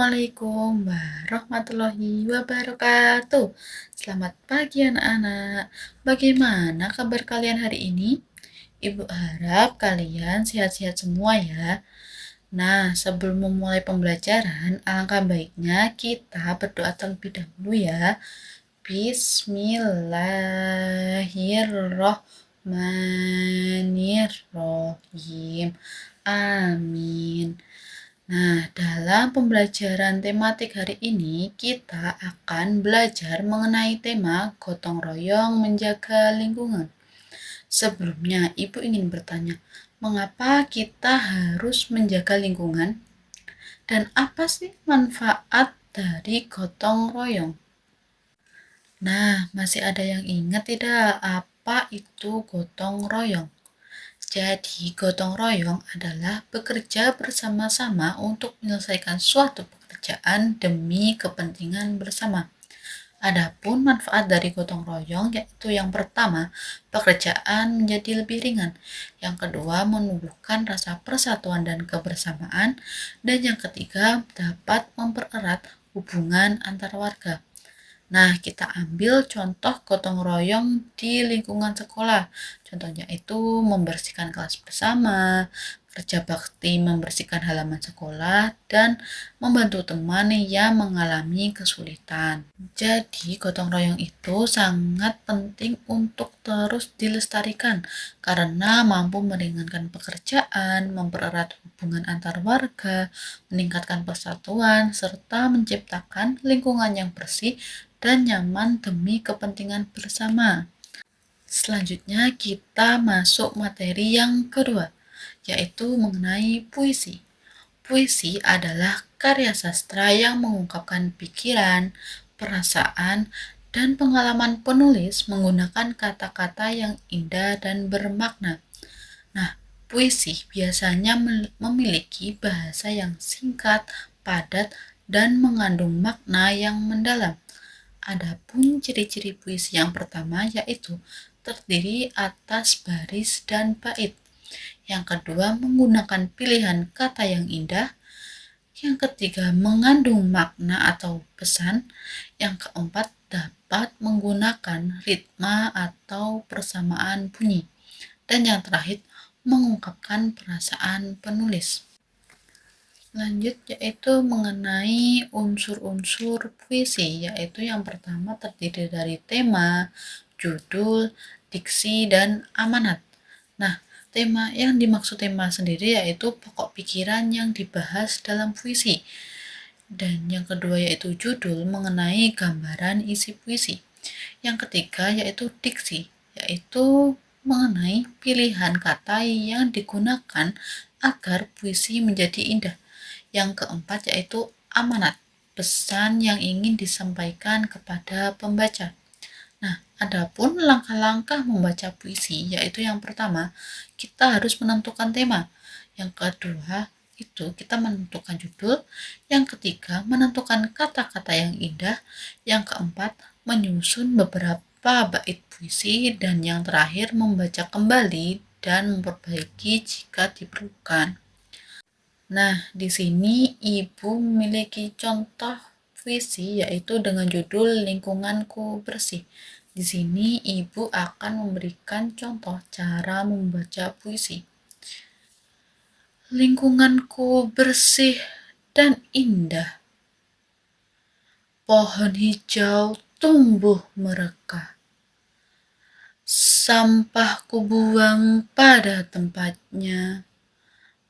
Assalamualaikum warahmatullahi wabarakatuh. Selamat pagi anak-anak. Bagaimana kabar kalian hari ini? Ibu harap kalian sehat-sehat semua ya. Nah, sebelum memulai pembelajaran, alangkah baiknya kita berdoa terlebih dahulu ya. Bismillahirrohmanirrohim. Amin. Nah, dalam pembelajaran tematik hari ini, kita akan belajar mengenai tema gotong royong menjaga lingkungan. Sebelumnya, Ibu ingin bertanya, mengapa kita harus menjaga lingkungan? Dan apa sih manfaat dari gotong royong? Nah, masih ada yang ingat tidak apa itu gotong royong? Jadi, gotong royong adalah bekerja bersama-sama untuk menyelesaikan suatu pekerjaan demi kepentingan bersama. Adapun manfaat dari gotong royong yaitu yang pertama, pekerjaan menjadi lebih ringan. Yang kedua, menumbuhkan rasa persatuan dan kebersamaan. Dan yang ketiga, dapat mempererat hubungan antar warga. Nah, kita ambil contoh gotong royong di lingkungan sekolah. Contohnya itu membersihkan kelas bersama, kerja bakti membersihkan halaman sekolah, dan membantu teman yang mengalami kesulitan. Jadi, gotong royong itu sangat penting untuk terus dilestarikan karena mampu meringankan pekerjaan, mempererat hubungan antar warga, meningkatkan persatuan, serta menciptakan lingkungan yang bersih dan nyaman demi kepentingan bersama. Selanjutnya kita masuk materi yang kedua, yaitu mengenai puisi. Puisi adalah karya sastra yang mengungkapkan pikiran, perasaan, dan pengalaman penulis menggunakan kata-kata yang indah dan bermakna. Nah, puisi biasanya memiliki bahasa yang singkat, padat, dan mengandung makna yang mendalam. Adapun ciri-ciri puisi yang pertama yaitu terdiri atas baris dan bait. Yang kedua menggunakan pilihan kata yang indah. Yang ketiga mengandung makna atau pesan. Yang keempat dapat menggunakan ritma atau persamaan bunyi. Dan yang terakhir mengungkapkan perasaan penulis. Lanjut yaitu mengenai unsur-unsur puisi, yaitu yang pertama terdiri dari tema, judul, diksi, dan amanat. Nah, tema yang dimaksud tema sendiri yaitu pokok pikiran yang dibahas dalam puisi. Dan yang kedua yaitu judul mengenai gambaran isi puisi. Yang ketiga yaitu diksi, yaitu mengenai pilihan kata yang digunakan agar puisi menjadi indah. Yang keempat yaitu amanat, pesan yang ingin disampaikan kepada pembaca. Nah, adapun langkah-langkah membaca puisi yaitu yang pertama, kita harus menentukan tema. Yang kedua, itu kita menentukan judul. Yang ketiga, menentukan kata-kata yang indah. Yang keempat, menyusun beberapa bait puisi dan yang terakhir membaca kembali dan memperbaiki jika diperlukan. Nah, di sini Ibu memiliki contoh puisi yaitu dengan judul Lingkunganku Bersih. Di sini Ibu akan memberikan contoh cara membaca puisi. Lingkunganku bersih dan indah. Pohon hijau tumbuh mereka. Sampah kubuang pada tempatnya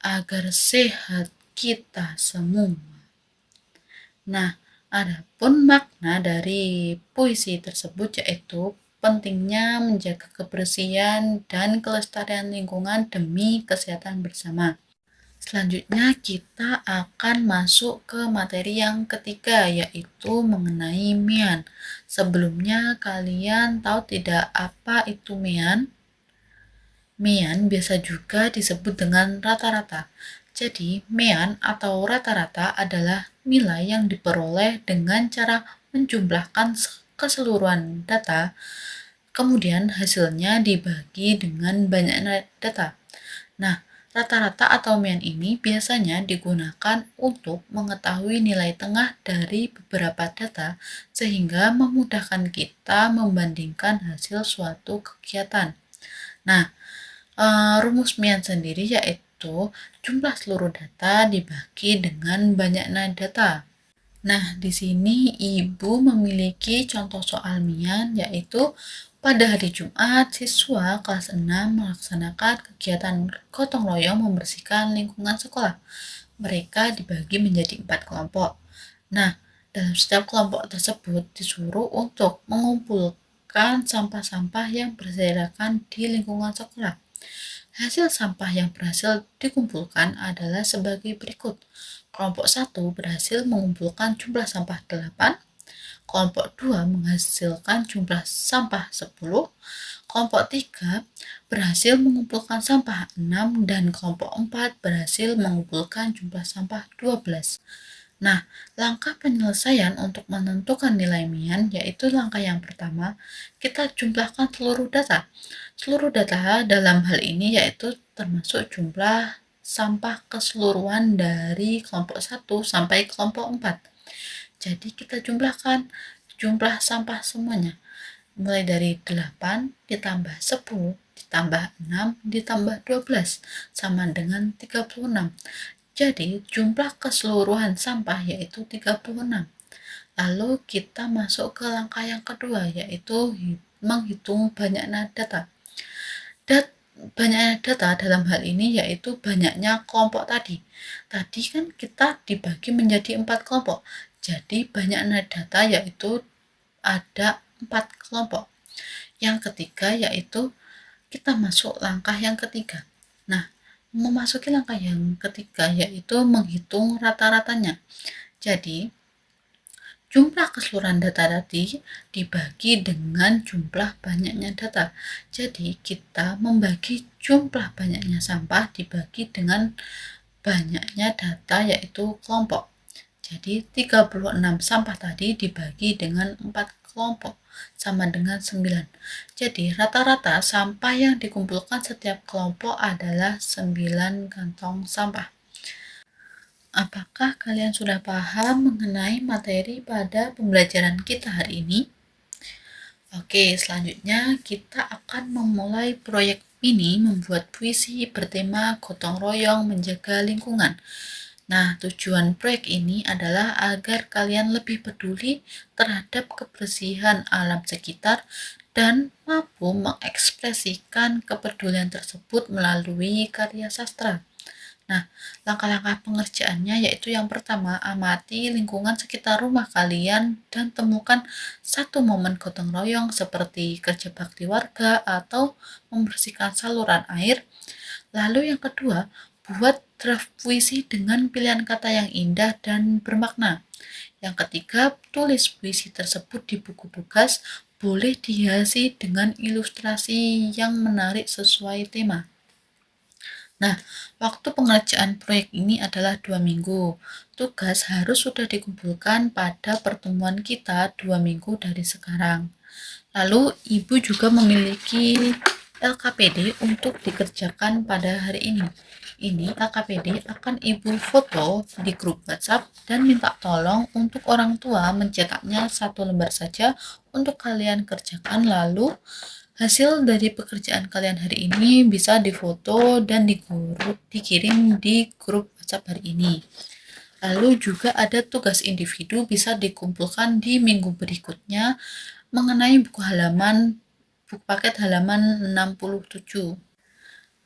agar sehat kita semua. Nah, adapun makna dari puisi tersebut yaitu pentingnya menjaga kebersihan dan kelestarian lingkungan demi kesehatan bersama. Selanjutnya kita akan masuk ke materi yang ketiga yaitu mengenai mian. Sebelumnya kalian tahu tidak apa itu mian? Mian biasa juga disebut dengan rata-rata. Jadi, mean atau rata-rata adalah nilai yang diperoleh dengan cara menjumlahkan keseluruhan data, kemudian hasilnya dibagi dengan banyaknya data. Nah, Rata-rata atau mean ini biasanya digunakan untuk mengetahui nilai tengah dari beberapa data sehingga memudahkan kita membandingkan hasil suatu kegiatan. Nah, rumus mean sendiri yaitu jumlah seluruh data dibagi dengan banyaknya data. Nah, di sini Ibu memiliki contoh soal mian, yaitu pada hari Jumat, siswa kelas 6 melaksanakan kegiatan gotong royong membersihkan lingkungan sekolah. Mereka dibagi menjadi 4 kelompok. Nah, dalam setiap kelompok tersebut disuruh untuk mengumpulkan sampah-sampah yang berserakan di lingkungan sekolah. Hasil sampah yang berhasil dikumpulkan adalah sebagai berikut. Kelompok 1 berhasil mengumpulkan jumlah sampah 8, kelompok 2 menghasilkan jumlah sampah 10, kelompok 3 berhasil mengumpulkan sampah 6, dan kelompok 4 berhasil mengumpulkan jumlah sampah 12. Nah, langkah penyelesaian untuk menentukan nilai mian yaitu langkah yang pertama, kita jumlahkan seluruh data. Seluruh data dalam hal ini yaitu termasuk jumlah sampah keseluruhan dari kelompok 1 sampai kelompok 4. Jadi kita jumlahkan jumlah sampah semuanya. Mulai dari 8 ditambah 10 ditambah 6 ditambah 12 sama dengan 36. Jadi, jumlah keseluruhan sampah yaitu 36. Lalu kita masuk ke langkah yang kedua, yaitu menghitung banyaknya data. Banyaknya data dalam hal ini yaitu banyaknya kelompok tadi. Tadi kan kita dibagi menjadi 4 kelompok. Jadi, banyaknya data yaitu ada 4 kelompok. Yang ketiga yaitu kita masuk langkah yang ketiga. Nah, memasuki langkah yang ketiga yaitu menghitung rata-ratanya. Jadi, jumlah keseluruhan data tadi dibagi dengan jumlah banyaknya data. Jadi, kita membagi jumlah banyaknya sampah dibagi dengan banyaknya data yaitu kelompok. Jadi, 36 sampah tadi dibagi dengan 4 kelompok sama dengan 9. Jadi, rata-rata sampah yang dikumpulkan setiap kelompok adalah 9 kantong sampah. Apakah kalian sudah paham mengenai materi pada pembelajaran kita hari ini? Oke, selanjutnya kita akan memulai proyek ini membuat puisi bertema gotong royong menjaga lingkungan. Nah, tujuan proyek ini adalah agar kalian lebih peduli terhadap kebersihan alam sekitar dan mampu mengekspresikan kepedulian tersebut melalui karya sastra. Nah, langkah-langkah pengerjaannya yaitu yang pertama, amati lingkungan sekitar rumah kalian dan temukan satu momen gotong royong seperti kerja bakti warga atau membersihkan saluran air. Lalu yang kedua, buat draft puisi dengan pilihan kata yang indah dan bermakna. Yang ketiga, tulis puisi tersebut di buku tugas, boleh dihiasi dengan ilustrasi yang menarik sesuai tema. Nah, waktu pengerjaan proyek ini adalah 2 minggu. Tugas harus sudah dikumpulkan pada pertemuan kita 2 minggu dari sekarang. Lalu, Ibu juga memiliki LKPD untuk dikerjakan pada hari ini. Ini LKPD akan Ibu foto di grup WhatsApp dan minta tolong untuk orang tua mencetaknya 1 lembar saja untuk kalian kerjakan. Lalu hasil dari pekerjaan kalian hari ini bisa difoto dan dikirim di grup WhatsApp hari ini. Lalu juga ada tugas individu bisa dikumpulkan di minggu berikutnya mengenai buku paket halaman 67.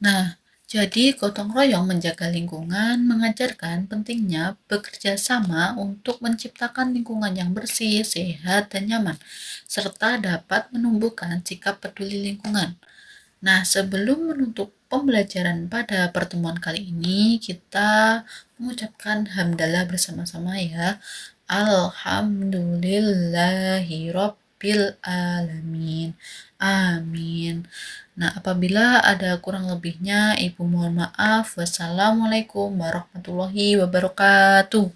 Nah, jadi gotong royong menjaga lingkungan mengajarkan pentingnya bekerja sama untuk menciptakan lingkungan yang bersih, sehat, dan nyaman, serta dapat menumbuhkan sikap peduli lingkungan. Nah, sebelum menutup pembelajaran pada pertemuan kali ini, kita mengucapkan hamdalah bersama-sama ya. Alhamdulillahirabbil alamin. Amin. Nah, apabila ada kurang lebihnya, Ibu mohon maaf. Wassalamualaikum warahmatullahi wabarakatuh.